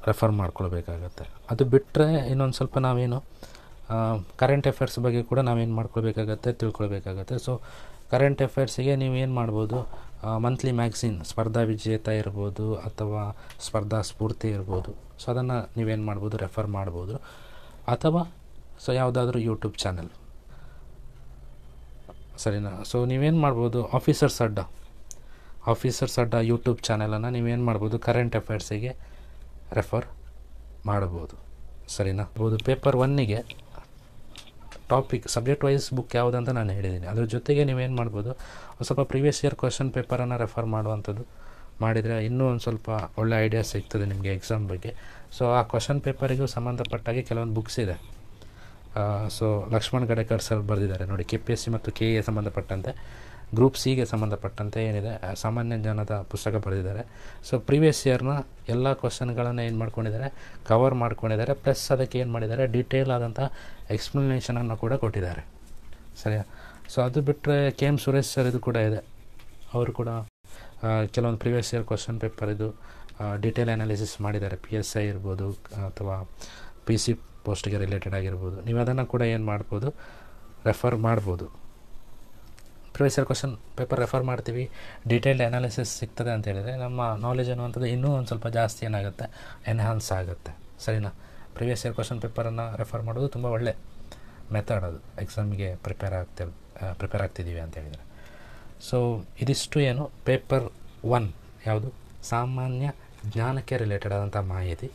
ರೆಫರ್ ಮಾಡ್ಕೊಳ್ಬೇಕಾಗತ್ತೆ. ಅದು ಬಿಟ್ಟರೆ ಇನ್ನೊಂದು ಸ್ವಲ್ಪ ನಾವೇನು ಕರೆಂಟ್ ಅಫೇರ್ಸ್ ಬಗ್ಗೆ ಕೂಡ ನಾವೇನು ಮಾಡ್ಕೊಳ್ಬೇಕಾಗತ್ತೆ, ತಿಳ್ಕೊಳ್ಬೇಕಾಗತ್ತೆ. ಸೊ ಕರೆಂಟ್ ಅಫೇರ್ಸಿಗೆ ನೀವೇನು ಮಾಡ್ಬೋದು, ಮಂತ್ಲಿ ಮ್ಯಾಗ್ಝಿನ್ ಸ್ಪರ್ಧಾ ವಿಜೇತ ಇರ್ಬೋದು ಅಥವಾ ಸ್ಪರ್ಧಾ ಸ್ಫೂರ್ತಿ ಇರ್ಬೋದು. ಸೊ ಅದನ್ನು ನೀವೇನು ಮಾಡ್ಬೋದು, ರೆಫರ್ ಮಾಡ್ಬೋದು. ಅಥವಾ ಸೊ ಯಾವುದಾದ್ರೂ ಯೂಟ್ಯೂಬ್ ಚಾನಲ್, ಸರಿನಾ. ಸೊ ನೀವೇನು ಮಾಡ್ಬೋದು, ಆಫೀಸರ್ಸ್ ಅಡ್ಡ ಯೂಟ್ಯೂಬ್ ಚಾನಲನ್ನು ನೀವೇನು ಮಾಡ್ಬೋದು, ಕರೆಂಟ್ ಅಫೇರ್ಸಿಗೆ ರೆಫರ್ ಮಾಡ್ಬೋದು, ಸರಿನಾ. ಪೇಪರ್ 1ಗೆ ಟಾಪಿಕ್ ಸಬ್ಜೆಕ್ಟ್ ವೈಸ್ ಬುಕ್ ಯಾವುದಂತ ನಾನು ಹೇಳಿದ್ದೀನಿ. ಅದ್ರ ಜೊತೆಗೆ ನೀವೇನು ಮಾಡ್ಬೋದು, ಸ್ವಲ್ಪ ಪ್ರೀವಿಯಸ್ ಇಯರ್ ಕ್ವಶನ್ ಪೇಪರನ್ನು ರೆಫರ್ ಮಾಡುವಂಥದ್ದು ಮಾಡಿದರೆ ಇನ್ನೂ ಒಂದು ಸ್ವಲ್ಪ ಒಳ್ಳೆ ಐಡಿಯಾ ಸಿಗ್ತದೆ ನಿಮಗೆ ಎಕ್ಸಾಮ್ ಬಗ್ಗೆ. ಸೊ ಆ ಕ್ವಶನ್ ಪೇಪರಿಗೂ ಸಂಬಂಧಪಟ್ಟಾಗೆ ಕೆಲವೊಂದು ಬುಕ್ಸ್ ಇದೆ. ಸೊ ಲಕ್ಷ್ಮಣ್ ಗಡೇಕರ್ ಸರ್ ಬರೆದಿದ್ದಾರೆ ನೋಡಿ, KPSC ಮತ್ತು KE ಸಂಬಂಧಪಟ್ಟಂತೆ, ಗ್ರೂಪ್ ಸಿಗೆ ಸಂಬಂಧಪಟ್ಟಂತೆ ಏನಿದೆ ಸಾಮಾನ್ಯ ಜ್ಞಾನದ ಪುಸ್ತಕ ಬರೆದಿದ್ದಾರೆ. ಸೊ ಪ್ರೀವಿಯಸ್ ಇಯರ್ನ ಎಲ್ಲ ಕ್ವಶನ್ಗಳನ್ನು ಏನು ಮಾಡ್ಕೊಂಡಿದ್ದಾರೆ, ಕವರ್ ಮಾಡ್ಕೊಂಡಿದ್ದಾರೆ. ಪ್ಲಸ್ ಅದಕ್ಕೆ ಏನು ಮಾಡಿದ್ದಾರೆ, ಡೀಟೇಲ್ ಆದಂಥ ಎಕ್ಸ್ಪ್ಲನೇಷನನ್ನು ಕೂಡ ಕೊಟ್ಟಿದ್ದಾರೆ, ಸರಿಯಾ. ಸೊ ಅದು ಬಿಟ್ಟರೆ KM ಸುರೇಶ್ ಸರ್ ಇದು ಕೂಡ ಇದೆ. ಅವರು ಕೂಡ ಕೆಲವೊಂದು ಪ್ರೀವಿಯಸ್ ಇಯರ್ ಕ್ವಶನ್ ಪೇಪರ್ ಇದು ಡೀಟೇಲ್ ಅನಾಲಿಸಿಸ್ ಮಾಡಿದ್ದಾರೆ. PSI ಇರ್ಬೋದು ಅಥವಾ PC ಪೋಸ್ಟ್ಗೆ ರಿಲೇಟೆಡ್ ಆಗಿರ್ಬೋದು. ನೀವು ಅದನ್ನು ಕೂಡ ಏನು ಮಾಡ್ಬೋದು, ರೆಫರ್ ಮಾಡ್ಬೋದು. Previous year question paper refer ಮಾಡ್ತೀವಿ, ಡೀಟೇಲ್ಡ್ ಅನಾಲಿಸಿಸ್ ಸಿಗ್ತದೆ ಅಂತ ಹೇಳಿದರೆ ನಮ್ಮ ನಾಲೆಜ್ ಅನ್ನುವಂಥದ್ದು ಇನ್ನೂ ಒಂದು ಸ್ವಲ್ಪ ಜಾಸ್ತಿ ಏನಾಗುತ್ತೆ, ಎನ್ಹಾನ್ಸ್ ಆಗುತ್ತೆ, ಸರಿನಾ. ಪ್ರೀವಿಯಸ್ ಇಯರ್ ಕ್ವಶನ್ ಪೇಪರನ್ನು ರೆಫರ್ ಮಾಡೋದು ತುಂಬ ಒಳ್ಳೆ ಮೆಥಡ್. ಅದು ಎಕ್ಸಾಮಿಗೆ ಪ್ರಿಪೇರ್ ಆಗ್ತಿದ್ದೀವಿ ಅಂತ ಹೇಳಿದರೆ. ಸೊ ಇದಿಷ್ಟು ಏನು ಪೇಪರ್ 1 ಯಾವುದು, ಸಾಮಾನ್ಯ ಜ್ಞಾನಕ್ಕೆ ರಿಲೇಟೆಡ್ ಆದಂಥ ಮಾಹಿತಿ.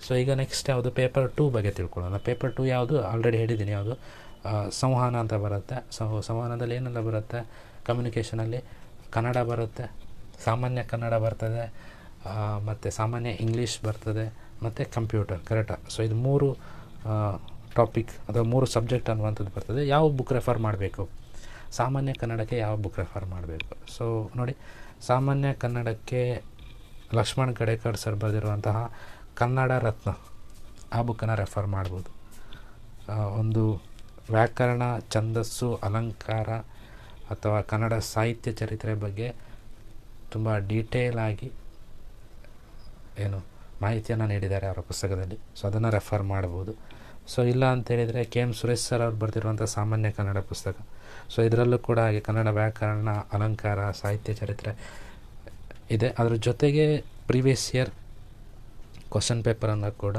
ಸೊ ಈಗ ನೆಕ್ಸ್ಟ್ ಯಾವುದು, ಪೇಪರ್ 2 ಬಗ್ಗೆ ತಿಳ್ಕೊಳ್ಳೋಣ. ಪೇಪರ್ 2 ಯಾವುದು ಆಲ್ರೆಡಿ ಹೇಳಿದ್ದೀನಿ, ಯಾವುದು ಸಂವಹನ ಅಂತ ಬರುತ್ತೆ. ಸಂವಹನದಲ್ಲಿ ಏನೆಲ್ಲ ಬರುತ್ತೆ, ಕಮ್ಯುನಿಕೇಷನಲ್ಲಿ ಕನ್ನಡ ಬರುತ್ತೆ, ಸಾಮಾನ್ಯ ಕನ್ನಡ ಬರ್ತದೆ, ಮತ್ತು ಸಾಮಾನ್ಯ ಇಂಗ್ಲೀಷ್ ಬರ್ತದೆ, ಮತ್ತು ಕಂಪ್ಯೂಟರ್, ಕರೆಕ್ಟಾ. ಸೊ ಇದು 3 ಟಾಪಿಕ್ ಅಥವಾ 3 ಸಬ್ಜೆಕ್ಟ್ ಅನ್ನುವಂಥದ್ದು ಬರ್ತದೆ. ಯಾವ ಬುಕ್ ರೆಫರ್ ಮಾಡಬೇಕು, ಸಾಮಾನ್ಯ ಕನ್ನಡಕ್ಕೆ ಯಾವ ಬುಕ್ ರೆಫರ್ ಮಾಡಬೇಕು. ಸೊ ನೋಡಿ, ಸಾಮಾನ್ಯ ಕನ್ನಡಕ್ಕೆ ಲಕ್ಷ್ಮಣ್ ಗಡೇಕರ್ ಸರ್ ಬರೆದಿರುವಂತಹ ಕನ್ನಡ ರತ್ನ ಆ ಬುಕ್ಕನ್ನು ರೆಫರ್ ಮಾಡ್ಬೋದು. ಒಂದು ವ್ಯಾಕರಣ, ಛಂದಸ್ಸು, ಅಲಂಕಾರ ಅಥವಾ ಕನ್ನಡ ಸಾಹಿತ್ಯ ಚರಿತ್ರೆ ಬಗ್ಗೆ ತುಂಬ ಡೀಟೇಲ್ ಆಗಿ ಏನು ಮಾಹಿತಿಯನ್ನು ನೀಡಿದ್ದಾರೆ ಅವರ ಪುಸ್ತಕದಲ್ಲಿ. ಸೊ ಅದನ್ನು ರೆಫರ್ ಮಾಡ್ಬೋದು. ಸೊ ಇಲ್ಲ ಅಂತೇಳಿದರೆ KM ಸುರೇಶ್ ಸರ್ ಅವ್ರು ಬರೆದಿರುವಂಥ ಸಾಮಾನ್ಯ ಕನ್ನಡ ಪುಸ್ತಕ. ಸೊ ಇದರಲ್ಲೂ ಕೂಡ ಹಾಗೆ ಕನ್ನಡ ವ್ಯಾಕರಣ, ಅಲಂಕಾರ, ಸಾಹಿತ್ಯ ಚರಿತ್ರೆ ಇದೆ. ಅದ್ರ ಜೊತೆಗೆ ಪ್ರೀವಿಯಸ್ ಇಯರ್ ಕ್ವಶನ್ ಪೇಪರನ್ನು ಕೂಡ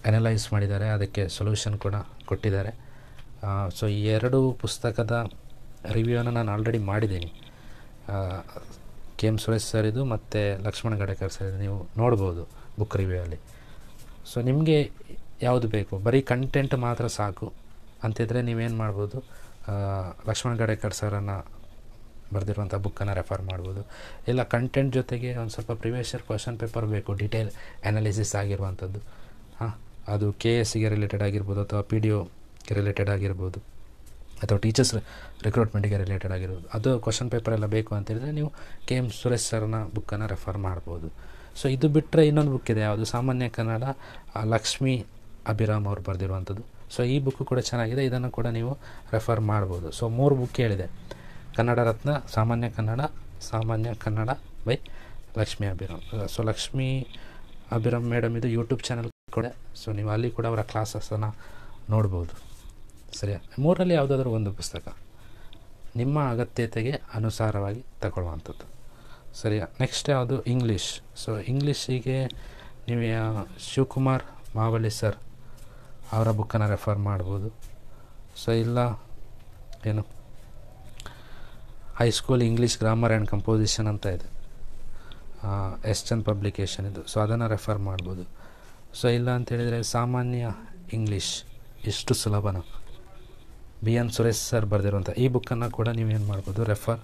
ಅನಲೈಸ್ ಮಾಡಿದ್ದಾರೆ, ಅದಕ್ಕೆ ಸೊಲ್ಯೂಷನ್ ಕೂಡ ಕೊಟ್ಟಿದ್ದಾರೆ. ಸೊ ಈ 2 ಪುಸ್ತಕದ ರಿವ್ಯೂವನ್ನು ನಾನು ಆಲ್ರೆಡಿ ಮಾಡಿದ್ದೀನಿ, KM ಸುರೇಶ್ ಸರ್ ಇದು ಮತ್ತು ಲಕ್ಷ್ಮಣ್ ಗಡೇಕರ್ ಸರ್ ಇದು, ನೀವು ನೋಡ್ಬೋದು ಬುಕ್ ರಿವ್ಯೂಯಲ್ಲಿ. ಸೊ ನಿಮಗೆ ಯಾವುದು ಬೇಕು, ಬರೀ ಕಂಟೆಂಟ್ ಮಾತ್ರ ಸಾಕು ಅಂತಿದ್ರೆ ನೀವೇನು ಮಾಡ್ಬೋದು, ಲಕ್ಷ್ಮಣ್ ಗಡೇಕರ್ ಸರನ್ನು ಬರೆದಿರುವಂಥ ಬುಕ್ಕನ್ನು ರೆಫರ್ ಮಾಡ್ಬೋದು. ಇಲ್ಲ ಕಂಟೆಂಟ್ ಜೊತೆಗೆ ಒಂದು ಸ್ವಲ್ಪ ಪ್ರೀವಿಯಸ್ ಇಯರ್ ಕ್ವಶನ್ ಪೇಪರ್ ಬೇಕು, ಡೀಟೇಲ್ ಅನಾಲಿಸಿಸ್ ಆಗಿರುವಂಥದ್ದು, ಅದು KSಗೆ ರಿಲೇಟೆಡ್ ಆಗಿರ್ಬೋದು ಅಥವಾ PDOಗೆ ರಿಲೇಟೆಡ್ ಆಗಿರ್ಬೋದು ಅಥವಾ ಟೀಚರ್ಸ್ ರಿಕ್ರೂಟ್ಮೆಂಟಿಗೆ ರಿಲೇಟೆಡ್ ಆಗಿರ್ಬೋದು, ಅದು ಕ್ವಶನ್ ಪೇಪರ್ ಎಲ್ಲ ಬೇಕು ಅಂತೇಳಿದರೆ ನೀವು KM ಸುರೇಶ್ ಸರ್ನ ಬುಕ್ಕನ್ನು ರೆಫರ್ ಮಾಡ್ಬೋದು. ಸೊ ಇದು ಬಿಟ್ಟರೆ ಇನ್ನೊಂದು ಬುಕ್ ಇದೆ, ಯಾವುದು, ಸಾಮಾನ್ಯ ಕನ್ನಡ, ಲಕ್ಷ್ಮೀ ಅಭಿರಾಮ್ ಅವ್ರು ಬರೆದಿರುವಂಥದ್ದು. ಸೊ ಈ ಬುಕ್ಕು ಕೂಡ ಚೆನ್ನಾಗಿದೆ, ಇದನ್ನು ಕೂಡ ನೀವು ರೆಫರ್ ಮಾಡ್ಬೋದು. ಸೊ 3 ಬುಕ್ ಹೇಳಿದೆ, ಕನ್ನಡ ರತ್ನ, ಸಾಮಾನ್ಯ Kannada by Lakshmi Abhiram. So Lakshmi Abhiram madam ಇದು ಯೂಟ್ಯೂಬ್ ಚಾನಲ್ ಕೂಡ, ಸೊ ನೀವು ಅಲ್ಲಿ ಕೂಡ ಅವರ ಕ್ಲಾಸಸ್ಸನ್ನು ನೋಡ್ಬೋದು, ಸರಿಯಾ. 3ರಲ್ಲಿ ಯಾವುದಾದ್ರೂ ಒಂದು ಪುಸ್ತಕ ನಿಮ್ಮ ಅಗತ್ಯತೆಗೆ ಅನುಸಾರವಾಗಿ ತಗೊಳ್ಳುವಂಥದ್ದು, ಸರಿಯಾ. ನೆಕ್ಸ್ಟ್ ಯಾವುದು, ಇಂಗ್ಲೀಷ್. ಸೊ ಇಂಗ್ಲೀಷಿಗೆ ನೀವು ಶಿವಕುಮಾರ್ ಮಾವಲಿ ಸರ್ ಅವರ ಬುಕ್ಕನ್ನು ರೆಫರ್ ಮಾಡ್ಬೋದು. ಸೊ ಇಲ್ಲ ಏನು high school English grammar and composition ಅಂತ ಇದೆ, S ಚಂದ್ ಪಬ್ಲಿಕೇಶನ್ ಇದು. ಸೊ ಅದನ್ನು ರೆಫರ್ ಮಾಡ್ಬೋದು. ಸೊ ಇಲ್ಲ ಅಂತೇಳಿದರೆ ಸಾಮಾನ್ಯ ಇಂಗ್ಲೀಷ್ ಎಷ್ಟು ಸುಲಭನ, BN ಸುರೇಶ್ ಸರ್ ಬರೆದಿರುವಂಥ ಈ ಬುಕ್ಕನ್ನು ಕೂಡ ನೀವೇನು ಮಾಡ್ಬೋದು, ರೆಫರ್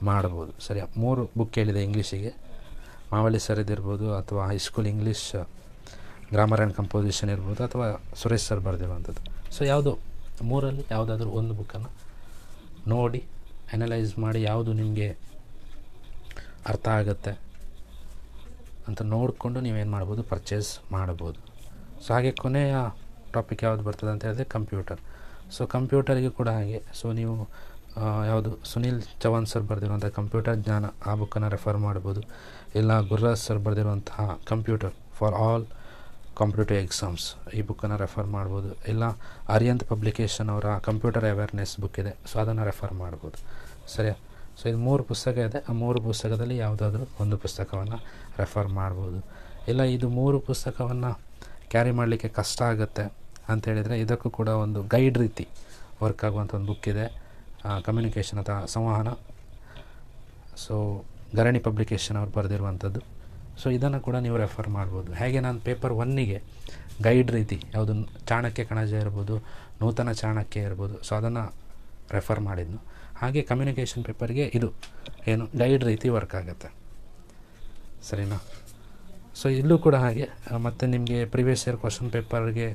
ಮಾಡ್ಬೋದು, ಸರಿಯಾ. 3 ಬುಕ್ ಹೇಳಿದೆ ಇಂಗ್ಲೀಷಿಗೆ, ಮಾವಲಿ ಸರ್ ಇದಿರ್ಬೋದು ಅಥವಾ high school English grammar and composition ಇರ್ಬೋದು ಅಥವಾ ಸುರೇಶ್ ಸರ್ ಬರೆದಿರುವಂಥದ್ದು. ಸೊ ಯಾವುದು 3ರಲ್ಲಿ ಯಾವುದಾದ್ರೂ ಒಂದು ಬುಕ್ಕನ್ನು ನೋಡಿ ಅನಲೈಸ್ ಮಾಡಿ ಯಾವುದು ನಿಮಗೆ ಅರ್ಥ ಆಗುತ್ತೆ ಅಂತ ನೋಡಿಕೊಂಡು ನೀವೇನು ಮಾಡ್ಬೋದು, ಪರ್ಚೇಸ್ ಮಾಡ್ಬೋದು. ಸೊ ಹಾಗೆ ಕೊನೆಯ ಟಾಪಿಕ್ ಯಾವುದು ಬರ್ತದೆ ಅಂತ ಹೇಳಿದ್ರೆ ಕಂಪ್ಯೂಟರ್. ಸೊ ಕಂಪ್ಯೂಟರಿಗೆ ಕೂಡ ಹಾಗೆ. ಸೊ ನೀವು ಯಾವುದು ಸುನೀಲ್ ಚವಾನ್ ಸರ್ ಬರೆದಿರುವಂಥ ಕಂಪ್ಯೂಟರ್ ಜ್ಞಾನ, ಆ ಬುಕ್ಕನ್ನು ರೆಫರ್ ಮಾಡ್ಬೋದು. ಇಲ್ಲ ಗುರುರಾಜ್ ಸರ್ ಬರೆದಿರುವಂತಹ computer for all competitive exams, ಈ ಬುಕ್ಕನ್ನು ರೆಫರ್ ಮಾಡ್ಬೋದು. ಇಲ್ಲ ಅರಿಯಂತ್ ಪಬ್ಲಿಕೇಶನ್ ಅವರ ಕಂಪ್ಯೂಟರ್ ಅವೇರ್ನೆಸ್ ಬುಕ್ ಇದೆ, ಸೊ ಅದನ್ನು ರೆಫರ್ ಮಾಡ್ಬೋದು. ಸರಿಯಾ? ಸೊ ಇದು 3 ಪುಸ್ತಕ ಇದೆ. ಆ 3 ಪುಸ್ತಕದಲ್ಲಿ ಯಾವುದಾದ್ರೂ ಒಂದು ಪುಸ್ತಕವನ್ನು ರೆಫರ್ ಮಾಡ್ಬೋದು. ಇಲ್ಲ ಇದು 3 ಪುಸ್ತಕವನ್ನು ಕ್ಯಾರಿ ಮಾಡಲಿಕ್ಕೆ ಕಷ್ಟ ಆಗುತ್ತೆ ಅಂಥೇಳಿದರೆ ಇದಕ್ಕೂ ಕೂಡ ಒಂದು ಗೈಡ್ ರೀತಿ ವರ್ಕ್ ಆಗುವಂಥ ಒಂದು ಬುಕ್ ಇದೆ, ಕಮ್ಯುನಿಕೇಷನ್ ಅಥವಾ ಸಂವಹನ. ಸೊ ಗರಣಿ ಪಬ್ಲಿಕೇಶನ್ ಅವ್ರು ಬರೆದಿರುವಂಥದ್ದು. ಸೊ ಇದನ್ನು ಕೂಡ ನೀವು ರೆಫರ್ ಮಾಡ್ಬೋದು. ಹೇಗೆ ನಾನು ಪೇಪರ್ 1ಗೆ ಗೈಡ್ ರೀತಿ ಯಾವುದು ಚಾಣಕ್ಯ ಕಣಜ ಇರ್ಬೋದು, ನೂತನ ಚಾಣಕ್ಯ ಇರ್ಬೋದು, ಸೊ ಅದನ್ನು ರೆಫರ್ ಮಾಡಿದ್ನು. ಹಾಗೆ ಕಮ್ಯುನಿಕೇಷನ್ ಪೇಪರ್ಗೆ ಇದು ಏನು ಗೈಡ್ ರೀತಿ ವರ್ಕ್ ಆಗುತ್ತೆ. ಸರಿನಾ? ಸೊ ಇಲ್ಲೂ ಕೂಡ ಹಾಗೆ. ಮತ್ತು ನಿಮಗೆ ಪ್ರಿವಿಯಸ್ ಇಯರ್ ಕ್ವಶನ್ ಪೇಪರ್ಗೆ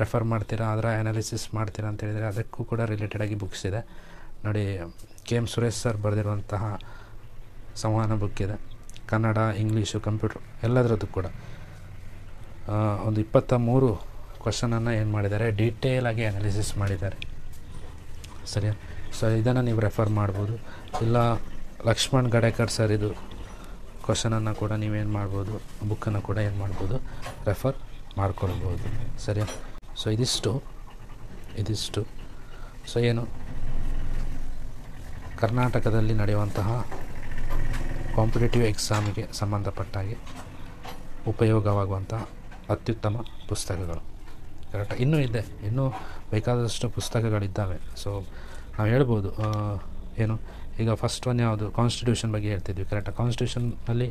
ರೆಫರ್ ಮಾಡ್ತೀರಾ, ಅದರ ಅನಾಲಿಸಿಸ್ ಮಾಡ್ತೀರಾ ಅಂತ ಹೇಳಿದರೆ ಅದಕ್ಕೂ ಕೂಡ ರಿಲೇಟೆಡಾಗಿ ಬುಕ್ಸ್ ಇದೆ ನೋಡಿ. KM ಸುರೇಶ್ ಸರ್ ಬರೆದಿರುವಂತಹ ಸಂವಹನ ಬುಕ್ ಇದೆ, ಕನ್ನಡ, ಇಂಗ್ಲೀಷು, ಕಂಪ್ಯೂಟ್ರ್ ಎಲ್ಲದರದ್ದು ಕೂಡ ಒಂದು 23 ಕ್ವಶನನ್ನು ಏನು ಮಾಡಿದ್ದಾರೆ, ಡೀಟೇಲಾಗಿ ಅನಾಲಿಸಿಸ್ ಮಾಡಿದ್ದಾರೆ. ಸರಿಯಾ? ಸೊ ಇದನ್ನು ನೀವು ರೆಫರ್ ಮಾಡ್ಬೋದು. ಇಲ್ಲ ಲಕ್ಷ್ಮಣ್ ಗಡೇಕರ್ ಸರ್ ಇದು ಕ್ವಶನನ್ನು ಕೂಡ ನೀವೇನು ಮಾಡ್ಬೋದು, ಬುಕ್ಕನ್ನು ಕೂಡ ಏನು ಮಾಡ್ಬೋದು, ರೆಫರ್ ಮಾಡ್ಕೊಳ್ಬೋದು. ಸರಿಯಾ? ಸೊ ಇದಿಷ್ಟು ಸೊ ಏನು ಕರ್ನಾಟಕದಲ್ಲಿ ನಡೆಯುವಂತಹ ಕಾಂಪಿಟೇಟಿವ್ ಎಕ್ಸಾಮಿಗೆ ಸಂಬಂಧಪಟ್ಟಾಗೆ ಉಪಯೋಗವಾಗುವಂಥ ಅತ್ಯುತ್ತಮ ಪುಸ್ತಕಗಳು. ಕರೆಕ್ಟಾಗಿ ಇನ್ನೂ ಬೇಕಾದಷ್ಟು ಪುಸ್ತಕಗಳಿದ್ದಾವೆ. ಸೊ ನಾವು ಹೇಳ್ಬೋದು ಏನು ಈಗ ಫಸ್ಟ್ ಒನ್ ಯಾವುದು, ಕಾನ್ಸ್ಟಿಟ್ಯೂಷನ್ ಬಗ್ಗೆ ಹೇಳ್ತಿದ್ವಿ. ಕರೆಕ್ಟಾಗಿ ಕಾನ್ಸ್ಟಿಟ್ಯೂಷನ್ನಲ್ಲಿ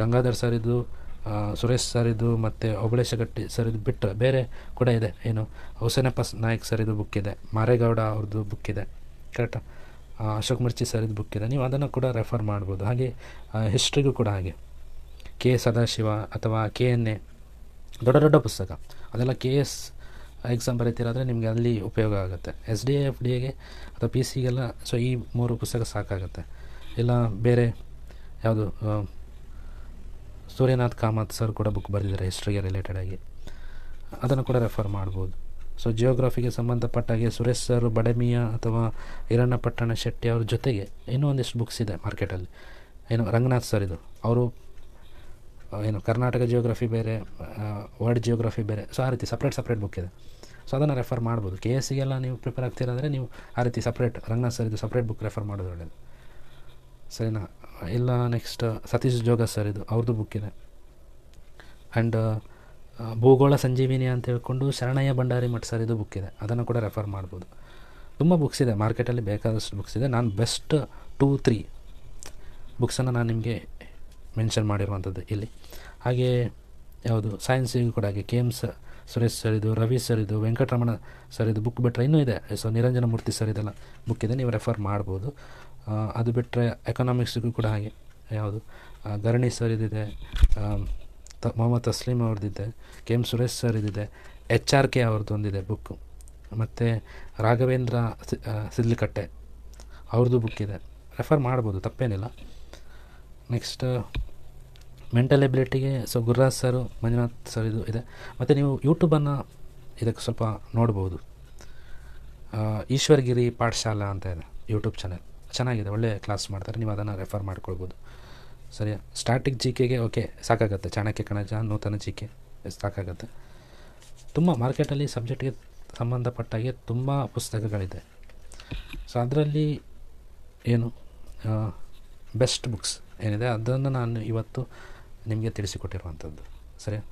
ಗಂಗಾಧರ್ ಸರಿದು, ಸುರೇಶ್ ಸರಿದು ಮತ್ತು ಒಬಳೇಶಗಟ್ಟಿ ಸರಿದು ಬಿಟ್ಟರೆ ಬೇರೆ ಕೂಡ ಇದೆ. ಏನು ಹುಸೇನಪ್ಪ ನಾಯಕ್ ಸರಿದು ಬುಕ್ ಇದೆ, ಮಾರೇಗೌಡ ಅವ್ರದ್ದು ಬುಕ್ ಇದೆ. ಕರೆಕ್ಟಾ? ಅಶೋಕ್ ಮಿರ್ಚಿ ಸರಿದು ಬುಕ್ ಇದೆ, ನೀವು ಅದನ್ನು ಕೂಡ ರೆಫರ್ ಮಾಡ್ಬೋದು. ಹಾಗೆ ಹಿಸ್ಟ್ರಿಗೂ ಕೂಡ ಹಾಗೆ ಕೆ ಸದಾಶಿವ ಅಥವಾ KNA ದೊಡ್ಡ ಪುಸ್ತಕ, ಅದೆಲ್ಲ KS ಎಕ್ಸಾಮ್ ಬರೀತೀರಾದರೆ ನಿಮಗೆ ಅಲ್ಲಿ ಉಪಯೋಗ ಆಗುತ್ತೆ. SDA FDAಗೆ ಅಥವಾ PCಗೆಲ್ಲ ಸೊ ಈ 3 ಪುಸ್ತಕ ಸಾಕಾಗುತ್ತೆ. ಇಲ್ಲ ಬೇರೆ ಯಾವುದು ಸೂರ್ಯನಾಥ್ ಕಾಮತ್ ಸರ್ ಕೂಡ ಬುಕ್ ಬರೆದಿದ್ದಾರೆ ಹಿಸ್ಟ್ರಿಗೆ ರಿಲೇಟೆಡಾಗಿ, ಅದನ್ನು ಕೂಡ ರೆಫರ್ ಮಾಡ್ಬೋದು. ಸೊ ಜಿಯೋಗ್ರಫಿಗೆ ಸಂಬಂಧಪಟ್ಟಾಗೆ ಸುರೇಶ್ ಸರ್, ಬಡಮಿಯ ಅಥವಾ ಹಿರಣ್ಣಪಟ್ಟಣ ಶೆಟ್ಟಿ ಅವ್ರ ಜೊತೆಗೆ ಇನ್ನೂ ಒಂದಿಷ್ಟು ಬುಕ್ಸ್ ಇದೆ ಮಾರ್ಕೆಟಲ್ಲಿ. ಏನು ರಂಗನಾಥ್ ಸರ್ ಇದು ಅವರು ಏನು ಕರ್ನಾಟಕ ಜಿಯೋಗ್ರಫಿ ಬೇರೆ, ವರ್ಲ್ಡ್ ಜಿಯೋಗ್ರಫಿ ಬೇರೆ, ಸೊ ಆ ರೀತಿ ಸಪ್ರೇಟ್ ಬುಕ್ ಇದೆ. ಸೊ ಅದನ್ನು ರೆಫರ್ ಮಾಡ್ಬೋದು. KSಗೆಲ್ಲ ನೀವು ಪ್ರಿಪೇರ್ ಆಗ್ತೀರಾದರೆ ನೀವು ಆ ರೀತಿ ರಂಗನಾಥ್ ಸರ್ ಇದು ಸಪ್ರೇಟ್ ಬುಕ್ ರೆಫರ್ ಮಾಡೋದು ಒಳ್ಳೆಯದು. ಸರಿನಾ? ಇಲ್ಲ ನೆಕ್ಸ್ಟ್ ಸತೀಶ್ ಜೋಗ ಸರ್ ಇದು ಅವ್ರದ್ದು ಬುಕ್ ಇದೆ. ಆ್ಯಂಡ್ ಭೂಗೋಳ ಸಂಜೀವಿನಿ ಅಂತ ಹೇಳ್ಕೊಂಡು ಶರಣಯ್ಯ ಭಂಡಾರಿ ಮಠ ಸರ್ ಇದು ಬುಕ್ ಇದೆ, ಅದನ್ನು ಕೂಡ ರೆಫರ್ ಮಾಡ್ಬೋದು. ತುಂಬ ಬುಕ್ಸ್ ಇದೆ ಮಾರ್ಕೆಟಲ್ಲಿ, ಬೇಕಾದಷ್ಟು ಬುಕ್ಸ್ ಇದೆ. ನಾನು ಬೆಸ್ಟ್ 2-3 ಬುಕ್ಸನ್ನು ನಾನು ನಿಮಗೆ ಮೆನ್ಷನ್ ಮಾಡಿರುವಂಥದ್ದು ಇಲ್ಲಿ. ಹಾಗೆ ಯಾವುದು ಸೈನ್ಸಿಗೂ ಕೂಡ ಹಾಗೆ KM ಸುರೇಶ್ ಸರ್ ಇದು, ರವಿ ಸರ್ ಇದು, ವೆಂಕಟರಮಣ ಸರ್ ಇದು ಬುಕ್ ಬಿಟ್ಟರೆ ಇನ್ನೂ ಇದೆ. ಸೊ ನಿರಂಜನ ಮೂರ್ತಿ ಸರ್ ಇದೆಲ್ಲ ಬುಕ್ ಇದೆ, ನೀವು ರೆಫರ್ ಮಾಡ್ಬೋದು. ಅದು ಬಿಟ್ಟರೆ ಎಕನಾಮಿಕ್ಸಿಗೂ ಕೂಡ ಹಾಗೆ ಯಾವುದು ಗರಣಿ ಸರ್ ಇದಿದೆ, ಮೊಹಮ್ಮದ್ ತಸ್ಲೀಮ್ ಅವ್ರದ್ದಿದೆ, KM ಸುರೇಶ್ ಸರ್ ಇದಿದೆ, HRK ಅವ್ರದ್ದು ಒಂದಿದೆ ಬುಕ್ಕು, ಮತ್ತು ರಾಘವೇಂದ್ರ ಸಿದ್ಲಿಕಟ್ಟೆ ಅವ್ರದ್ದು ಬುಕ್ ಇದೆ, ರೆಫರ್ ಮಾಡ್ಬೋದು, ತಪ್ಪೇನಿಲ್ಲ. ನೆಕ್ಸ್ಟ್ ಮೆಂಟಲ್ ಎಬಿಲಿಟಿಗೆ ಸೊ ಗುರುರಾಜ್ ಸರು, ಮಂಜುನಾಥ್ ಸರ್ ಇದು ಇದೆ. ಮತ್ತು ನೀವು ಯೂಟ್ಯೂಬನ್ನು ಇದಕ್ಕೆ ಸ್ವಲ್ಪ ನೋಡ್ಬೋದು, ಈಶ್ವರಗಿರಿ ಪಾಠಶಾಲಾ ಅಂತ ಇದೆ ಯೂಟ್ಯೂಬ್ ಚಾನೆಲ್, ಚೆನ್ನಾಗಿದೆ, ಒಳ್ಳೆ ಕ್ಲಾಸ್ ಮಾಡ್ತಾರೆ, ನೀವು ಅದನ್ನು ರೆಫರ್ ಮಾಡ್ಕೊಳ್ಬೋದು. ಸರಿಯಾ? ಸ್ಟ್ಯಾಟಿಕ್ GKಗೆ ಓಕೆ ಸಾಕಾಗುತ್ತೆ, ಚಾಣಕ್ಯ ಕಣಜ, ನೂತನ GK ಸಾಕಾಗುತ್ತೆ. ತುಂಬ ಮಾರ್ಕೆಟಲ್ಲಿ ಸಬ್ಜೆಕ್ಟ್ಗೆ ಸಂಬಂಧಪಟ್ಟಾಗೆ ತುಂಬ ಪುಸ್ತಕಗಳಿದೆ. ಸೊ ಅದರಲ್ಲಿ ಏನು ಬೆಸ್ಟ್ ಬುಕ್ಸ್ ಏನಿದೆ ಅದನ್ನು ನಾನು ಇವತ್ತು ನಿಮಗೆ ತಿಳಿಸಿಕೊಟ್ಟಿರುವಂಥದ್ದು. ಸರಿಯಾ?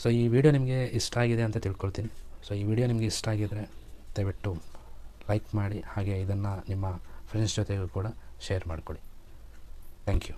ಸೊ ಈ ವಿಡಿಯೋ ನಿಮಗೆ ಇಷ್ಟ ಆಗಿದೆ ಅಂತ ತಿಳ್ಕೊಳ್ತೀನಿ. ಸೊ ಈ ವಿಡಿಯೋ ನಿಮಗೆ ಇಷ್ಟ ಆಗಿದರೆ ದಯವಿಟ್ಟು ಲೈಕ್ ಮಾಡಿ, ಹಾಗೆ ಇದನ್ನು ನಿಮ್ಮ ಫ್ರೆಂಡ್ಸ್ ಜೊತೆಗೂ ಕೂಡ ಶೇರ್ ಮಾಡಿಕೊಡಿ. Thank you.